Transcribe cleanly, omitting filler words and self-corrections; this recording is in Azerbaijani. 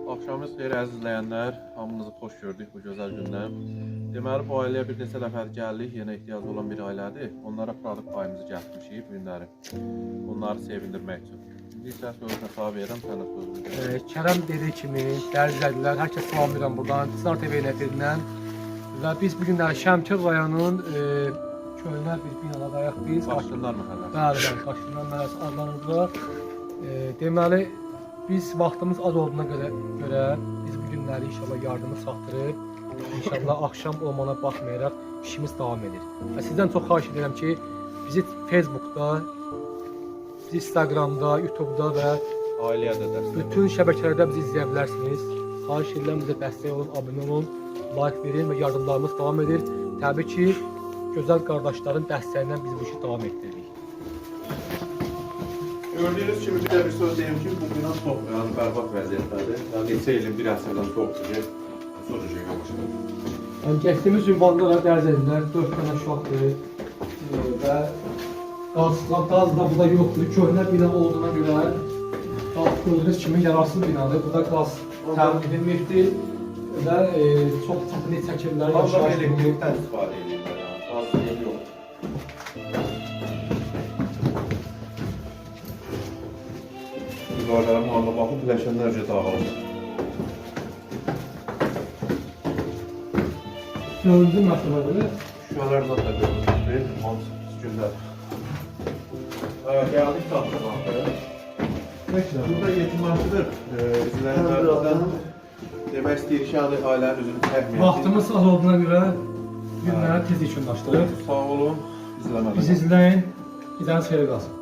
Axşamınız xeyir əziz izləyənlər, hamınızı xoş gördük bu gözəl gündə. Deməli, bu ailəyə bir neçə dəfər gəldik, yenə ehtiyacı olan bir ailədir. Onlara produkt payımızı gətirmişik bu günləri, onları sevindirmək üçün. İndi isə sözünə sağ verirəm, sənə sözünü. Kərəm dediyi kimi, dəyərli izləyicilər, hər kəs salamlayıram buradan, Star TV neferindən. Və biz bu günləri Şəmkir rayonunun köhnə bir binadayıq biz. Qaşqınlar məhəlləsi. Bəli, Qaşqınlar məhəlləsi adlanırlar. Deməli, biz vaxtımız az olduğuna görə biz bu günləri inşallah yardımı çatdırıb, inşallah axşam olmana baxmayaraq işimiz davam edir. Və sizdən çox xahiş edirəm ki, bizi Facebookda, bizi Instagramda, YouTube'da və Ailəyə də dəstək. bütün şəbəkələrdə bizi izləyə bilərsiniz. Xahiş edirəm, bizə dəstək olun, abunə olun, like verin və yardımlarımız davam edir. Təbii ki, gözəl qardaşların dəstəyindən biz bu işi davam etdiririk. Gördüyünüz kimi bir də bir söz deyim ki, bu bina çox bərbad vəziyyətdədir. Neçə ilin, bir əsrdən çoxdur ki, çox yavaşdır. Keçdiyimiz ünvanda da dərz edilər, 4 dənə uşaqdır və qaz da burada yoxdur. Köhnə bina olduğuna görə gördüyünüz kimi yararsız binadır. Burada qaz təmin edilməkdir və çox çətinlik çəkirlər. Fazla elektrikdən istifadə edirlər, qaz yox. Divarlara muhammə baxıb, biləşənlərcə dağılır. Dördüncü məsələdir. Şüalardan da görülür, hamısı günlər. Gəldik tapdırmaqdır. Burada yetimhansıdır. İzləyənlərdən demək istəyir ki, ailənin üzünü təhmin Vaxtımız az olduğuna görə günləri tez yekunlaşdırıb. Sağ olun, izləmədən. Bizi izləyin, gidəniz xeyir qalsın.